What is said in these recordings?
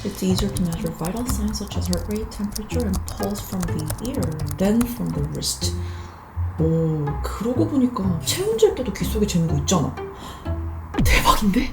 It's easier to measure vital signs such as heart rate, temperature, and pulse from the ear than from the wrist. 오, 그러고 보니까 체온 잴 때도 귀 속에 재는 거 있잖아. 대박인데?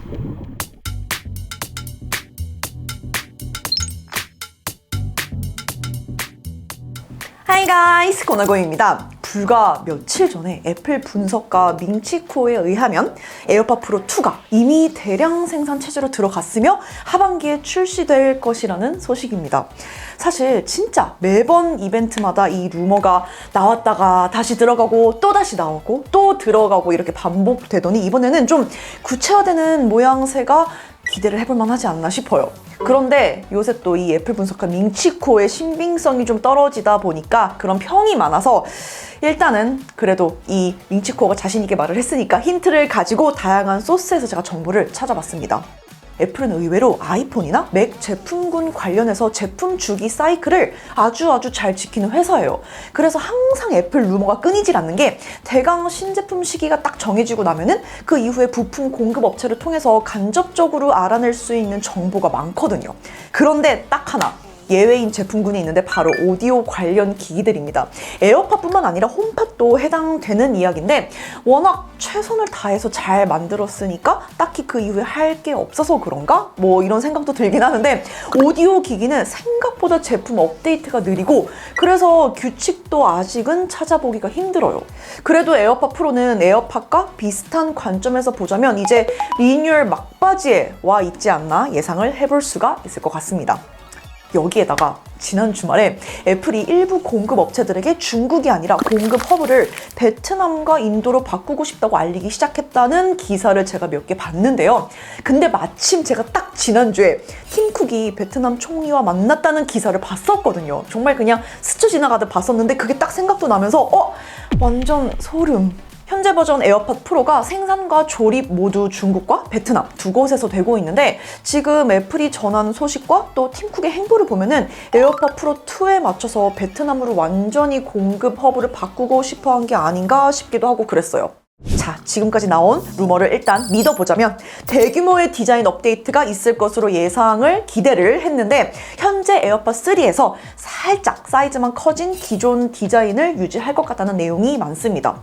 Hi guys, 권하고입니다. 불과 며칠 전에 애플 분석가 밍치코에 의하면 에어팟 프로 2가 이미 대량 생산 체제로 들어갔으며 하반기에 출시될 것이라는 소식입니다. 사실 진짜 매번 이벤트마다 이 루머가 나왔다가 다시 들어가고 또 다시 나오고 또 들어가고 이렇게 반복되더니 이번에는 좀 구체화되는 모양새가 기대를 해볼 만하지 않나 싶어요. 그런데 요새 또 이 애플 분석가 밍치코의 신빙성이 좀 떨어지다 보니까 그런 평이 많아서 일단은 그래도 이 밍치코가 자신있게 말을 했으니까 힌트를 가지고 다양한 소스에서 제가 정보를 찾아봤습니다. 애플은 의외로 아이폰이나 맥 제품군 관련해서 제품 주기 사이클을 아주 잘 지키는 회사예요. 그래서 항상 애플 루머가 끊이질 않는 게 대강 신제품 시기가 딱 정해지고 나면은 그 이후에 부품 공급 업체를 통해서 간접적으로 알아낼 수 있는 정보가 많거든요. 그런데 딱 하나 예외인 제품군이 있는데 바로 오디오 관련 기기들입니다. 에어팟뿐만 아니라 홈팟도 해당되는 이야기인데 워낙 최선을 다해서 잘 만들었으니까 딱히 그 이후에 할 게 없어서 그런가? 뭐 이런 생각도 들긴 하는데 오디오 기기는 생각보다 제품 업데이트가 느리고 그래서 규칙도 아직은 찾아보기가 힘들어요. 그래도 에어팟 프로는 에어팟과 비슷한 관점에서 보자면 이제 리뉴얼 막바지에 와 있지 않나 예상을 해볼 수가 있을 것 같습니다. 여기에다가 지난 주말에 애플이 일부 공급 업체들에게 중국이 아니라 공급 허브를 베트남과 인도로 바꾸고 싶다고 알리기 시작했다는 기사를 제가 몇 개 봤는데요. 근데 마침 제가 딱 지난주에 팀 쿡이 베트남 총리와 만났다는 기사를 봤었거든요. 정말 그냥 스쳐 지나가듯 봤었는데 그게 딱 생각도 나면서 완전 소름. 현재 버전 에어팟 프로가 생산과 조립 모두 중국과 베트남 두 곳에서 되고 있는데 지금 애플이 전한 소식과 또 팀쿡의 행보를 보면은 에어팟 프로 2에 맞춰서 베트남으로 완전히 공급 허브를 바꾸고 싶어 한 게 아닌가 싶기도 하고 그랬어요. 자, 지금까지 나온 루머를 일단 믿어보자면 대규모의 디자인 업데이트가 있을 것으로 예상을 기대를 했는데 현재 에어팟 3에서 살짝 사이즈만 커진 기존 디자인을 유지할 것 같다는 내용이 많습니다.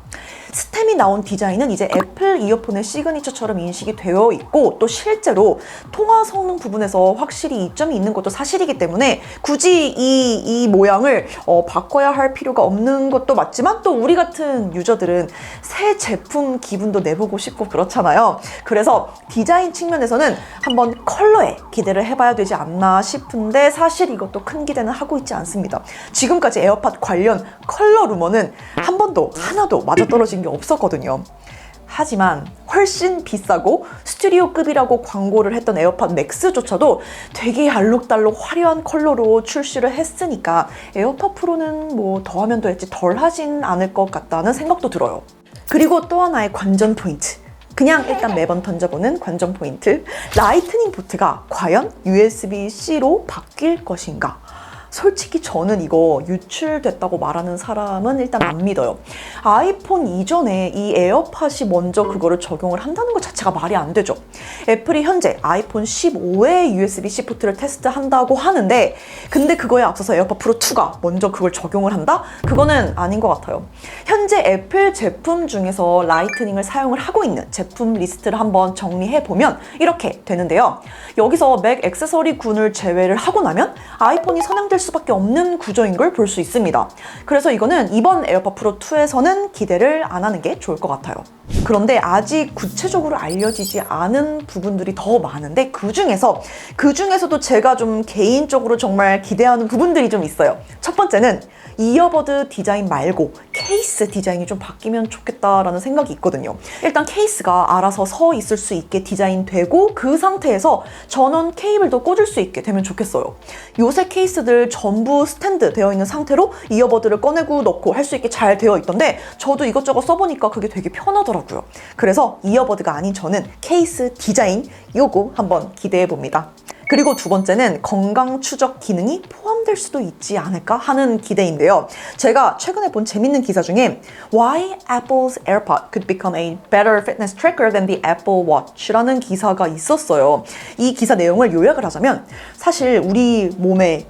스템이 나온 디자인은 이제 애플 이어폰의 시그니처처럼 인식이 되어 있고 또 실제로 통화 성능 부분에서 확실히 이점이 있는 것도 사실이기 때문에 굳이 이 모양을 바꿔야 할 필요가 없는 것도 맞지만 또 우리 같은 유저들은 새 제품 기분도 내보고 싶고 그렇잖아요. 그래서 디자인 측면에서는 한번 컬러에 기대를 해봐야 되지 않나 싶은데 사실 이것도 큰 기대는 하고 있지 않습니다. 지금까지 에어팟 관련 컬러 루머는 한 번도 하나도 맞아떨어진 게 없었거든요. 하지만 훨씬 비싸고 스튜디오급이라고 광고를 했던 에어팟 맥스조차도 되게 알록달록 화려한 컬러로 출시를 했으니까 에어팟 프로는 뭐 더하면 더했지 덜 하진 않을 것 같다는 생각도 들어요. 그리고 또 하나의 관전 포인트. 그냥 일단 매번 던져보는 관전 포인트. 라이트닝 포트가 과연 USB-C로 바뀔 것인가? 솔직히 저는 이거 유출됐다고 말하는 사람은 일단 안 믿어요. 아이폰 이전에 이 에어팟이 먼저 그거를 적용을 한다는 것 자체가 말이 안 되죠. 애플이 현재 아이폰 15에 USB-C 포트를 테스트한다고 하는데 근데 그거에 앞서서 에어팟 프로 2가 먼저 그걸 적용을 한다? 그거는 아닌 것 같아요. 현재 애플 제품 중에서 라이트닝을 사용을 하고 있는 제품 리스트를 한번 정리해보면 이렇게 되는데요. 여기서 맥 액세서리 군을 제외를 하고 나면 아이폰이 선행될 수밖에 없는 구조인 걸 볼 수 있습니다. 그래서 이거는 이번 에어팟 프로 2에서는 기대를 안 하는 게 좋을 것 같아요. 그런데 아직 구체적으로 알려지지 않은 부분들이 더 많은데 그 중에서도 제가 좀 개인적으로 정말 기대하는 부분들이 좀 있어요. 첫 번째는 이어버드 디자인 말고 케이스 디자인이 좀 바뀌면 좋겠다라는 생각이 있거든요. 일단 케이스가 알아서 서 있을 수 있게 디자인되고 그 상태에서 전원 케이블도 꽂을 수 있게 되면 좋겠어요. 요새 케이스들 전부 스탠드 되어 있는 상태로 이어버드를 꺼내고 넣고 할 수 있게 잘 되어 있던데 저도 이것저것 써보니까 그게 되게 편하더라고요. 그래서 이어버드가 아닌 저는 케이스 디자인 요거 한번 기대해 봅니다. 그리고 두 번째는 건강 추적 기능이 포함될 수도 있지 않을까 하는 기대인데요. 제가 최근에 본 재밌는 기사 중에 Why Apple's AirPod could become a better fitness tracker than the Apple Watch라는 기사가 있었어요. 이 기사 내용을 요약을 하자면 사실 우리 몸의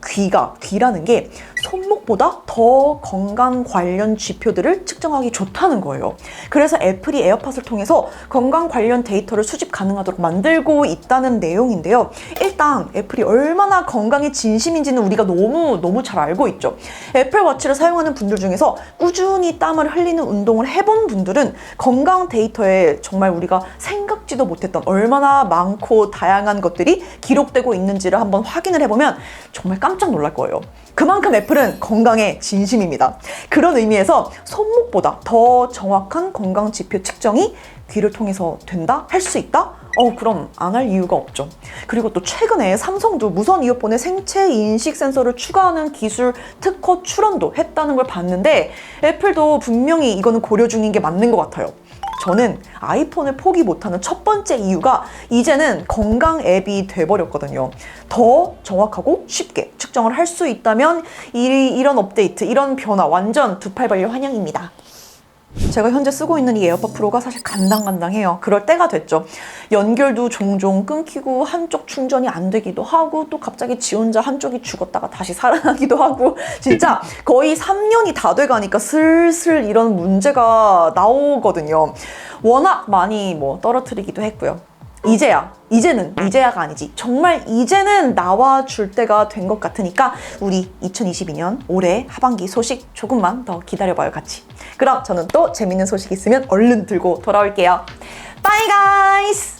귀라는 게 손목보다 더 건강 관련 지표들을 측정하기 좋다는 거예요. 그래서 애플이 에어팟을 통해서 건강 관련 데이터를 수집 가능하도록 만들고 있다는 내용인데요. 일단 애플이 얼마나 건강에 진심인지는 우리가 너무 잘 알고 있죠. 애플워치를 사용하는 분들 중에서 꾸준히 땀을 흘리는 운동을 해본 분들은 건강 데이터에 정말 우리가 생각지도 못했던 얼마나 많고 다양한 것들이 기록되고 있는지를 한번 확인을 해보면 정말 깜짝 놀랄 거예요. 그만큼 애플은 건강에 진심입니다. 그런 의미에서 손목보다 더 정확한 건강 지표 측정이 귀를 통해서 된다? 할 수 있다? 그럼 안 할 이유가 없죠. 그리고 또 최근에 삼성도 무선 이어폰에 생체 인식 센서를 추가하는 기술 특허 출원도 했다는 걸 봤는데 애플도 분명히 이거는 고려 중인 게 맞는 것 같아요. 저는 아이폰을 포기 못하는 첫 번째 이유가 이제는 건강 앱이 돼버렸거든요. 더 정확하고 쉽게 측정을 할 수 있다면 이런 업데이트, 이런 변화 완전 두 팔 벌려 환영입니다. 제가 현재 쓰고 있는 이 에어팟 프로가 사실 간당간당해요. 그럴 때가 됐죠. 연결도 종종 끊기고 한쪽 충전이 안 되기도 하고 또 갑자기 지 혼자 한쪽이 죽었다가 다시 살아나기도 하고 진짜 거의 3년이 다 돼가니까 슬슬 이런 문제가 나오거든요. 워낙 많이 떨어뜨리기도 했고요. 이제야가 아니지. 정말 이제는 나와줄 때가 된 것 같으니까 우리 2022년 올해 하반기 소식 조금만 더 기다려봐요, 같이. 그럼 저는 또 재밌는 소식 있으면 얼른 들고 돌아올게요. Bye guys!